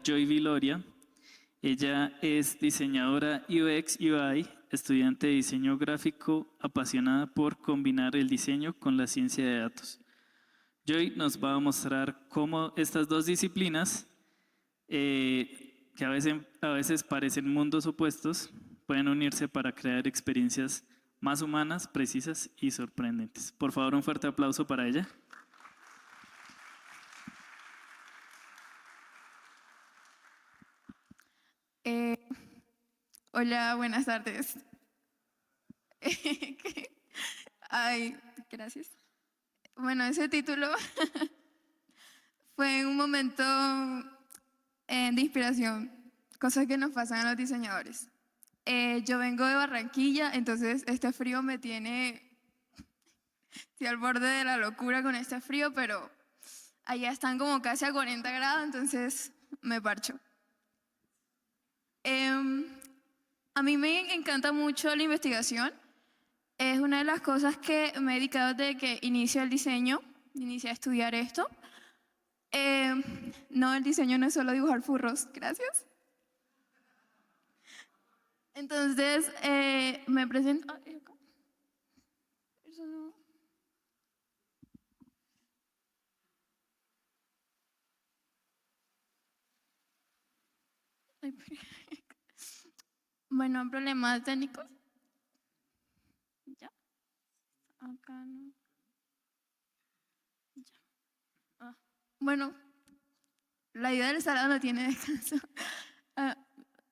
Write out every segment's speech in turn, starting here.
Joy Viloria. Ella es diseñadora UX UI, estudiante de diseño gráfico, apasionada por combinar el diseño con la ciencia de datos. Joy nos va a mostrar cómo estas dos disciplinas, que a veces parecen mundos opuestos, pueden unirse para crear experiencias más humanas, precisas y sorprendentes. Por favor, un fuerte aplauso para ella. Hola, buenas tardes. Ay, gracias. Bueno, ese título fue un momento de inspiración, cosas que nos pasan a los diseñadores. Yo vengo de Barranquilla, entonces este frío me tiene, estoy al borde de la locura con este frío, pero allá están como casi a 40 grados, entonces me parcho. A mí me encanta mucho la investigación. Es una de las cosas que me he dedicado desde que inicio el diseño, inicié a estudiar esto. No, el diseño no es solo dibujar furros, gracias. Entonces, me presento. Eso no. Ay, bueno, problemas técnicos. Ya. Acá no. Ya. Bueno, la idea del salado no tiene descanso.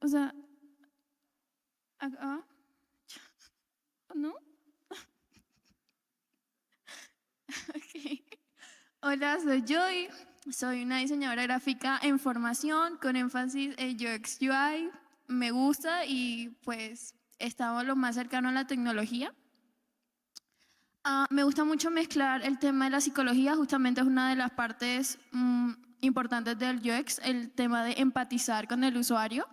O sea, acá. ¿No? Okay. Hola, soy Joy. Soy una diseñadora gráfica en formación con énfasis en UX UI. Me gusta y pues estamos lo más cercano a la tecnología. Me gusta mucho mezclar el tema de la psicología, justamente es una de las partes importantes del UX, el tema de empatizar con el usuario.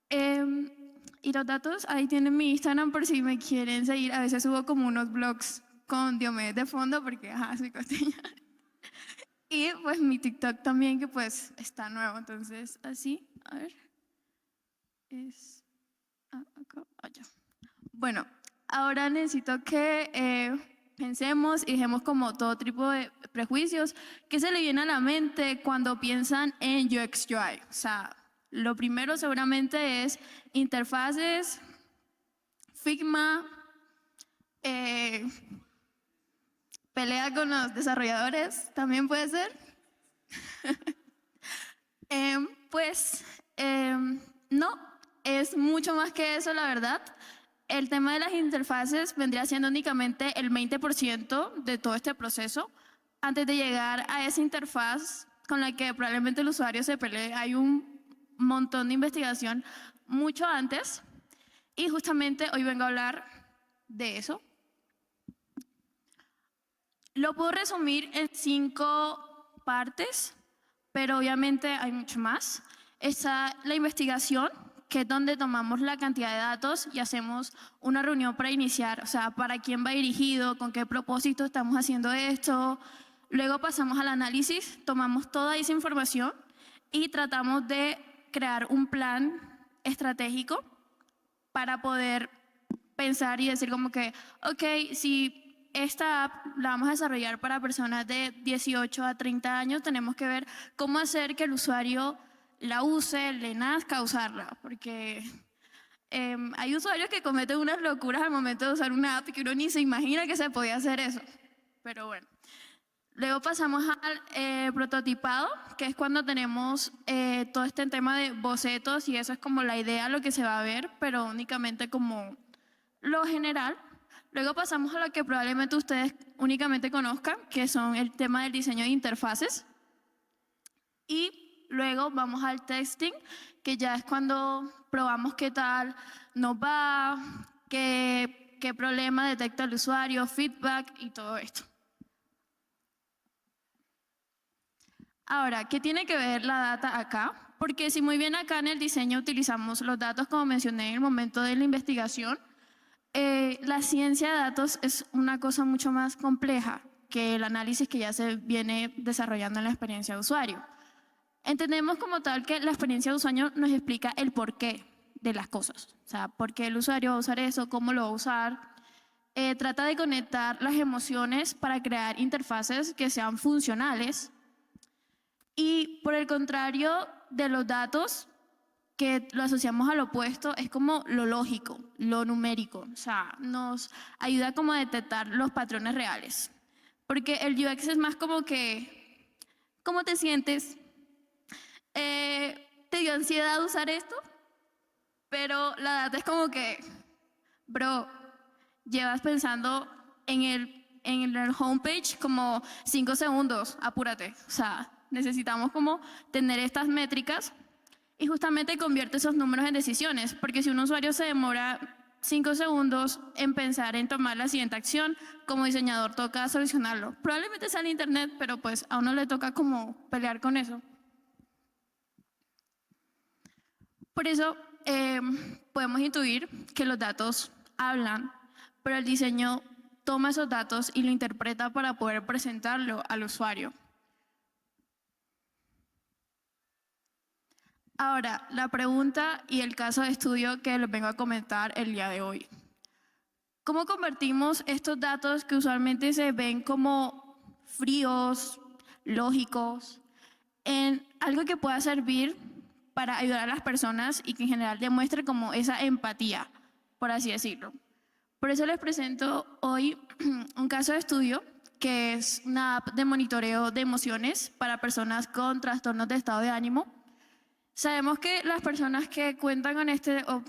Y los datos, ahí tienen mi Instagram por si me quieren seguir. A veces subo como unos blogs con Diomedes de fondo porque, soy costeña. Y pues mi TikTok también, que pues está nuevo, entonces así, a ver. Es acá, allá. Bueno, ahora necesito que pensemos y dejemos como todo tipo de prejuicios. ¿Qué se le viene a la mente cuando piensan en UX UI? O sea, lo primero seguramente es interfaces, Figma, pelea con los desarrolladores, también puede ser. No, es mucho más que eso, la verdad. El tema de las interfaces vendría siendo únicamente el 20% de todo este proceso. Antes de llegar a esa interfaz con la que probablemente el usuario se pelee, hay un montón de investigación mucho antes. Y justamente hoy vengo a hablar de eso. Lo puedo resumir en 5 partes, pero obviamente hay mucho más. Está la investigación, que es donde tomamos la cantidad de datos y hacemos una reunión para iniciar, o sea, para quién va dirigido, con qué propósito estamos haciendo esto. Luego pasamos al análisis, tomamos toda esa información y tratamos de crear un plan estratégico para poder pensar y decir como que, ok, si esta app la vamos a desarrollar para personas de 18 a 30 años, tenemos que ver cómo hacer que el usuario la use, le nazca usarla, porque hay usuarios que cometen unas locuras al momento de usar una app que uno ni se imagina que se podía hacer eso. Pero bueno. Luego pasamos al prototipado, que es cuando tenemos todo este tema de bocetos y eso es como la idea, lo que se va a ver, pero únicamente como lo general. Luego pasamos a lo que probablemente ustedes únicamente conozcan, que son el tema del diseño de interfaces. Y luego vamos al testing, que ya es cuando probamos qué tal nos va, qué problema detecta el usuario, feedback y todo esto. Ahora, ¿qué tiene que ver la data acá? Porque si muy bien acá en el diseño utilizamos los datos como mencioné en el momento de la investigación, la ciencia de datos es una cosa mucho más compleja que el análisis que ya se viene desarrollando en la experiencia de usuario. Entendemos como tal que la experiencia de usuario nos explica el porqué de las cosas. O sea, por qué el usuario va a usar eso, cómo lo va a usar. Trata de conectar las emociones para crear interfaces que sean funcionales. Y por el contrario de los datos, que lo asociamos al opuesto, es como lo lógico, lo numérico. O sea, nos ayuda como a detectar los patrones reales. Porque el UX es más como que, ¿cómo te sientes? ¿Te dio ansiedad usar esto? Pero la data es como que, bro, llevas pensando en el homepage como 5 segundos, apúrate. O sea, necesitamos como tener estas métricas y justamente convierte esos números en decisiones, porque si un usuario se demora 5 segundos en pensar en tomar la siguiente acción, como diseñador toca solucionarlo. Probablemente sea en internet, pero pues a uno le toca como pelear con eso. Por eso podemos intuir que los datos hablan, pero el diseño toma esos datos y lo interpreta para poder presentarlo al usuario. Ahora, la pregunta y el caso de estudio que les vengo a comentar el día de hoy. ¿Cómo convertimos estos datos que usualmente se ven como fríos, lógicos, en algo que pueda servir para ayudar a las personas y que en general demuestre como esa empatía, por así decirlo? Por eso les presento hoy un caso de estudio que es una app de monitoreo de emociones para personas con trastornos de estado de ánimo. Sabemos que las personas que cuentan con o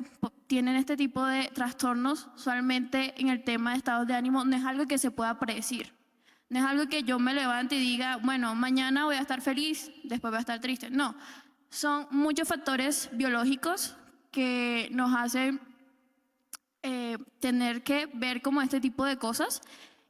tienen este tipo de trastornos, usualmente en el tema de estados de ánimo, no es algo que se pueda predecir. No es algo que yo me levante y diga, bueno, mañana voy a estar feliz, después voy a estar triste. No, son muchos factores biológicos que nos hacen tener que ver como este tipo de cosas.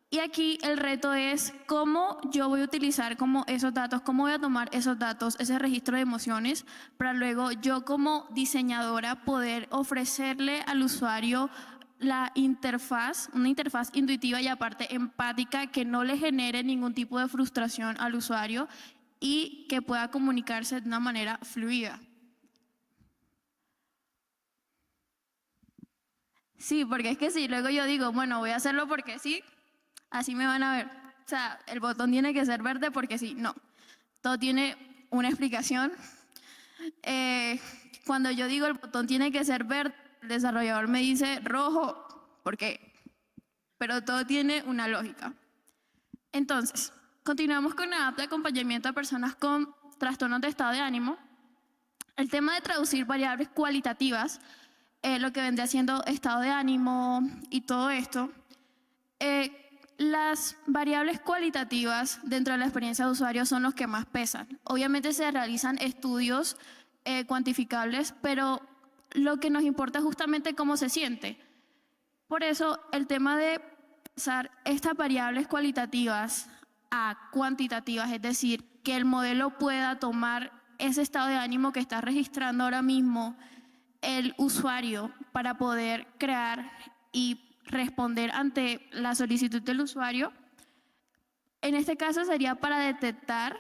Y aquí el reto es cómo yo voy a utilizar como esos datos, cómo voy a tomar esos datos, ese registro de emociones, para luego yo como diseñadora poder ofrecerle al usuario la interfaz, una interfaz intuitiva y aparte empática que no le genere ningún tipo de frustración al usuario y que pueda comunicarse de una manera fluida. Sí, porque es que si luego yo digo, bueno, voy a hacerlo porque sí, así me van a ver. O sea, el botón tiene que ser verde porque sí, no. Todo tiene una explicación. Cuando yo digo el botón tiene que ser verde, el desarrollador me dice rojo. ¿Por qué? Pero todo tiene una lógica. Entonces, continuamos con la app de acompañamiento a personas con trastornos de estado de ánimo. El tema de traducir variables cualitativas, lo que vendría siendo estado de ánimo y todo esto, las variables cualitativas dentro de la experiencia de usuario son los que más pesan. Obviamente se realizan estudios cuantificables, pero lo que nos importa es justamente cómo se siente. Por eso el tema de pasar estas variables cualitativas a cuantitativas, es decir, que el modelo pueda tomar ese estado de ánimo que está registrando ahora mismo el usuario para poder crear y responder ante la solicitud del usuario. En este caso sería para detectar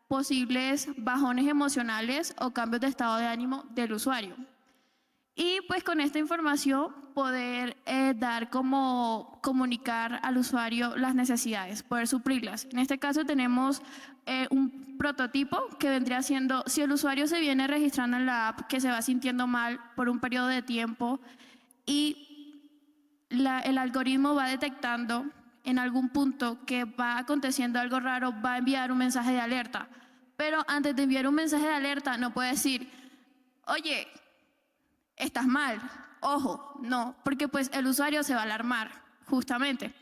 posibles bajones emocionales o cambios de estado de ánimo del usuario. Y pues con esta información poder dar como comunicar al usuario las necesidades, poder suplirlas. En este caso tenemos un prototipo que vendría siendo, si el usuario se viene registrando en la app que se va sintiendo mal por un periodo de tiempo y el algoritmo va detectando en algún punto que va aconteciendo algo raro, va a enviar un mensaje de alerta. Pero antes de enviar un mensaje de alerta no puede decir, oye, estás mal, ojo, no, porque pues el usuario se va a alarmar, justamente.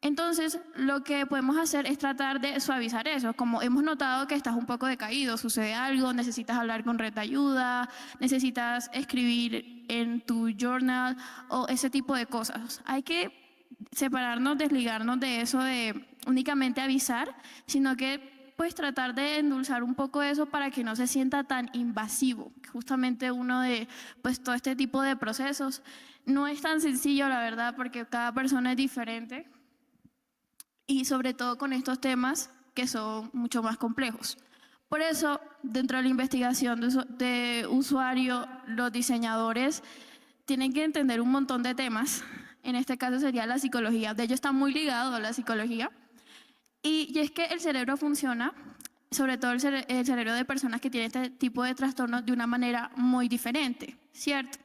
Entonces, lo que podemos hacer es tratar de suavizar eso. Como hemos notado que estás un poco decaído, sucede algo, necesitas hablar con red de ayuda, necesitas escribir en tu journal o ese tipo de cosas. Hay que separarnos, desligarnos de eso de únicamente avisar, sino que pues tratar de endulzar un poco eso para que no se sienta tan invasivo. Justamente uno de pues todo este tipo de procesos no es tan sencillo, la verdad, porque cada persona es diferente. Y sobre todo con estos temas que son mucho más complejos. Por eso, dentro de la investigación de usuario, los diseñadores tienen que entender un montón de temas. En este caso sería la psicología. De hecho, está muy ligado a la psicología. Y es que el cerebro funciona, sobre todo el cerebro de personas que tienen este tipo de trastornos, de una manera muy diferente, ¿cierto?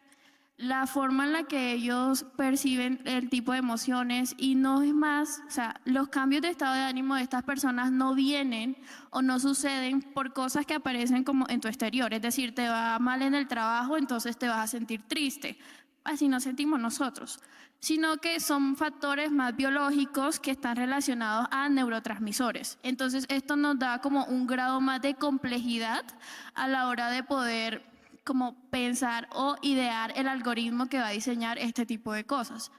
La forma en la que ellos perciben el tipo de emociones y no es más, o sea, los cambios de estado de ánimo de estas personas no vienen o no suceden por cosas que aparecen como en tu exterior, es decir, te va mal en el trabajo, entonces te vas a sentir triste, así nos sentimos nosotros, sino que son factores más biológicos que están relacionados a neurotransmisores. Entonces esto nos da como un grado más de complejidad a la hora de poder como pensar o idear el algoritmo que va a diseñar este tipo de cosas.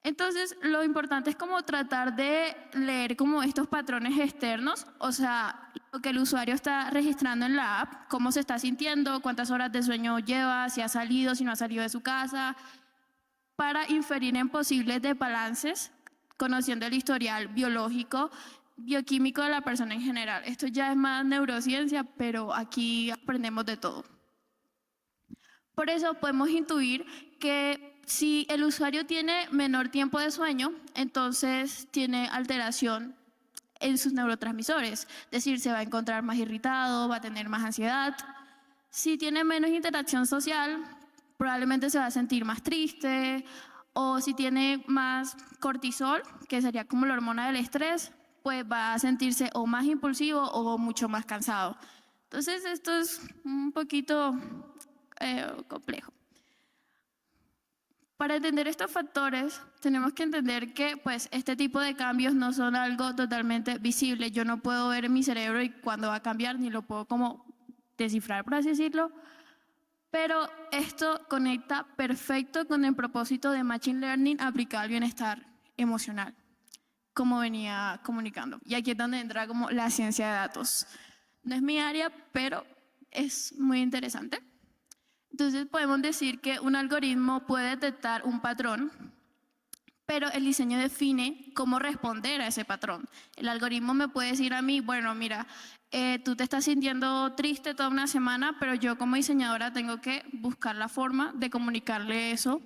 Entonces, lo importante es como tratar de leer como estos patrones externos, o sea, lo que el usuario está registrando en la app, cómo se está sintiendo, cuántas horas de sueño lleva, si ha salido, si no ha salido de su casa, para inferir en posibles desbalances, conociendo el historial biológico, bioquímico de la persona en general. Esto ya es más neurociencia, pero aquí aprendemos de todo. Por eso podemos intuir que si el usuario tiene menor tiempo de sueño, entonces tiene alteración en sus neurotransmisores, es decir, se va a encontrar más irritado, va a tener más ansiedad. Si tiene menos interacción social, probablemente se va a sentir más triste, o si tiene más cortisol, que sería como la hormona del estrés, pues va a sentirse o más impulsivo o mucho más cansado. Entonces esto es un poquito complejo. Para entender estos factores, tenemos que entender que pues, este tipo de cambios no son algo totalmente visible. Yo no puedo ver en mi cerebro y cuándo va a cambiar, ni lo puedo como descifrar, por así decirlo. Pero esto conecta perfecto con el propósito de Machine Learning aplicado al bienestar emocional, como venía comunicando. Y aquí es donde entra como la ciencia de datos. No es mi área, pero es muy interesante. Entonces podemos decir que un algoritmo puede detectar un patrón, pero el diseño define cómo responder a ese patrón. El algoritmo me puede decir a mí, bueno, mira, tú te estás sintiendo triste toda una semana, pero yo como diseñadora tengo que buscar la forma de comunicarle eso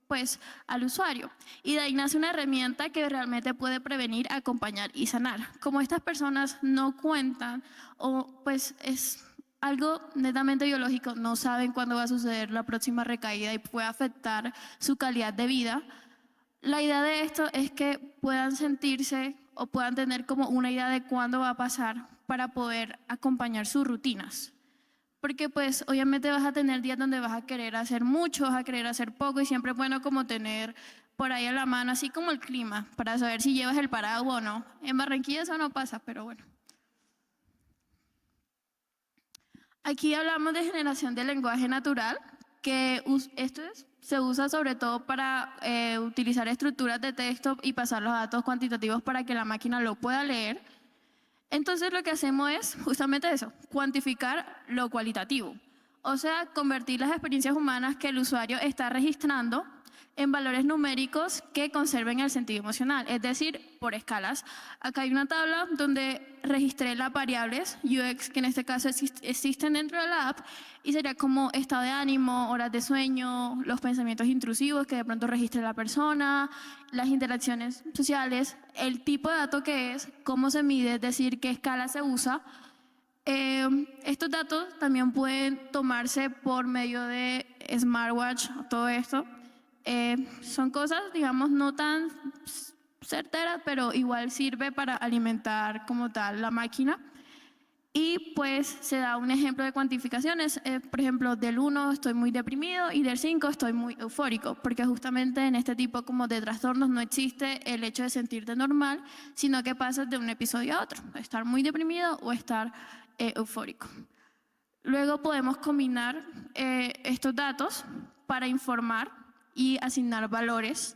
pues al usuario. Y de ahí nace una herramienta que realmente puede prevenir, acompañar y sanar. Como estas personas no cuentan o pues es algo netamente biológico, no saben cuándo va a suceder la próxima recaída y puede afectar su calidad de vida. La idea de esto es que puedan sentirse o puedan tener como una idea de cuándo va a pasar para poder acompañar sus rutinas. Porque pues obviamente vas a tener días donde vas a querer hacer mucho, vas a querer hacer poco y siempre es bueno como tener por ahí a la mano, así como el clima, para saber si llevas el paraguas o no. En Barranquilla eso no pasa, pero bueno. Aquí hablamos de generación de lenguaje natural, que se usa sobre todo para utilizar estructuras de texto y pasar los datos cuantitativos para que la máquina lo pueda leer. Entonces lo que hacemos es justamente eso, cuantificar lo cualitativo. O sea, convertir las experiencias humanas que el usuario está registrando en valores numéricos que conserven el sentido emocional, es decir, por escalas. Acá hay una tabla donde registré las variables UX que en este caso existen dentro de la app y sería como estado de ánimo, horas de sueño, los pensamientos intrusivos que de pronto registre la persona, las interacciones sociales, el tipo de dato que es, cómo se mide, es decir, qué escala se usa. Estos datos también pueden tomarse por medio de smartwatch, todo esto. Son cosas, digamos, no tan certeras, pero igual sirve para alimentar como tal la máquina. Y pues se da un ejemplo de cuantificaciones, por ejemplo, del 1 estoy muy deprimido y del 5 estoy muy eufórico, porque justamente en este tipo como de trastornos no existe el hecho de sentirte normal, sino que pasas de un episodio a otro, estar muy deprimido o estar eufórico. Luego podemos combinar estos datos para informar y asignar valores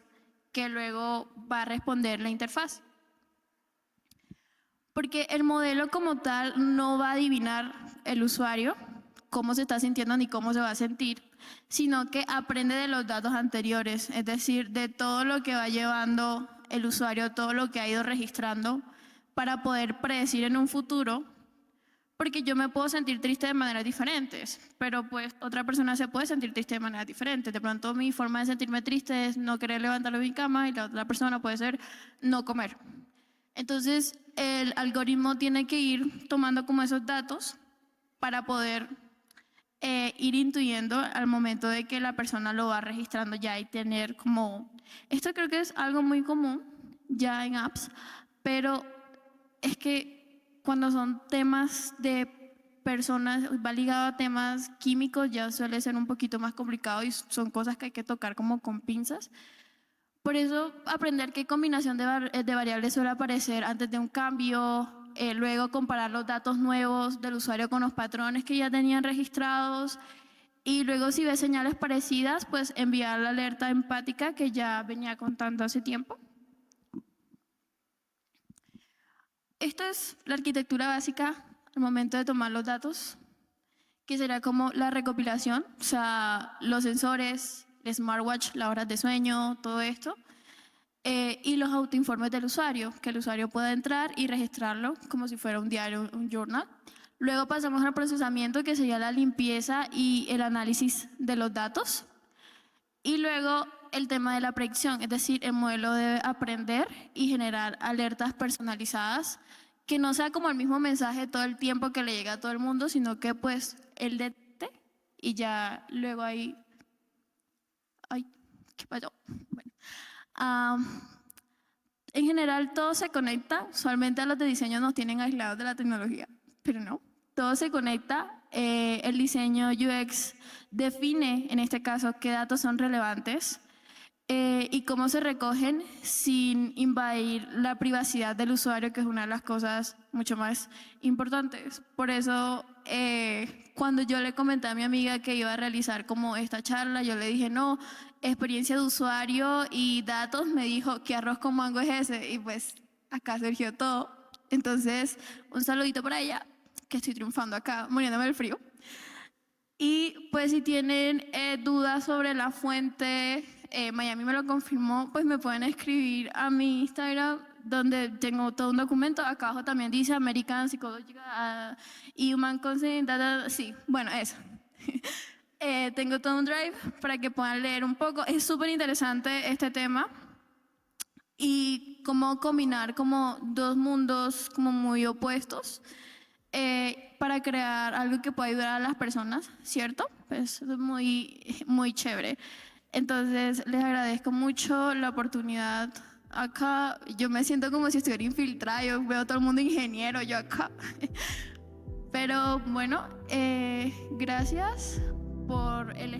que luego va a responder la interfaz. Porque el modelo como tal no va a adivinar el usuario cómo se está sintiendo ni cómo se va a sentir, sino que aprende de los datos anteriores, es decir, de todo lo que va llevando el usuario, todo lo que ha ido registrando para poder predecir en un futuro porque yo me puedo sentir triste de maneras diferentes, pero pues otra persona se puede sentir triste de maneras diferentes. De pronto mi forma de sentirme triste es no querer levantarme de mi cama y la otra persona puede ser no comer. Entonces el algoritmo tiene que ir tomando como esos datos para poder ir intuyendo al momento de que la persona lo va registrando ya y tener como... Esto creo que es algo muy común ya en apps, pero es que cuando son temas de personas, va ligado a temas químicos, ya suele ser un poquito más complicado y son cosas que hay que tocar como con pinzas. Por eso aprender qué combinación de variables suele aparecer antes de un cambio, luego comparar los datos nuevos del usuario con los patrones que ya tenían registrados y luego si ve señales parecidas, pues enviar la alerta empática que ya venía contando hace tiempo. Esta es la arquitectura básica al momento de tomar los datos, que será como la recopilación, o sea, los sensores, el smartwatch, las horas de sueño, todo esto. Y los autoinformes del usuario, que el usuario pueda entrar y registrarlo como si fuera un diario, un journal. Luego pasamos al procesamiento, que sería la limpieza y el análisis de los datos. Y luego el tema de la predicción, es decir, el modelo debe aprender y generar alertas personalizadas, que no sea como el mismo mensaje todo el tiempo que le llega a todo el mundo, sino que pues él detecte y ya luego ahí... Ay, ¿qué pasó? Bueno. En general todo se conecta, usualmente a los de diseño nos tienen aislados de la tecnología, pero no, todo se conecta. El diseño UX define en este caso qué datos son relevantes y cómo se recogen sin invadir la privacidad del usuario, que es una de las cosas mucho más importantes. Por eso cuando yo le comenté a mi amiga que iba a realizar como esta charla, yo le dije no, experiencia de usuario y datos, me dijo, ¿qué arroz con mango es ese? Y pues acá surgió todo. Entonces, un saludito para ella, que estoy triunfando acá, muriéndome del frío. Y pues si tienen dudas sobre la fuente, Miami me lo confirmó, pues me pueden escribir a mi Instagram, donde tengo todo un documento. Acá abajo también dice American Psychological Human Consent Data. Sí, bueno, eso. Tengo todo un drive para que puedan leer un poco. Es súper interesante este tema y cómo combinar como dos mundos como muy opuestos para crear algo que pueda ayudar a las personas, ¿cierto? Pues es muy chévere. Entonces les agradezco mucho la oportunidad acá. Yo me siento como si estuviera infiltrada, yo veo a todo el mundo ingeniero, yo acá. Pero bueno, gracias por el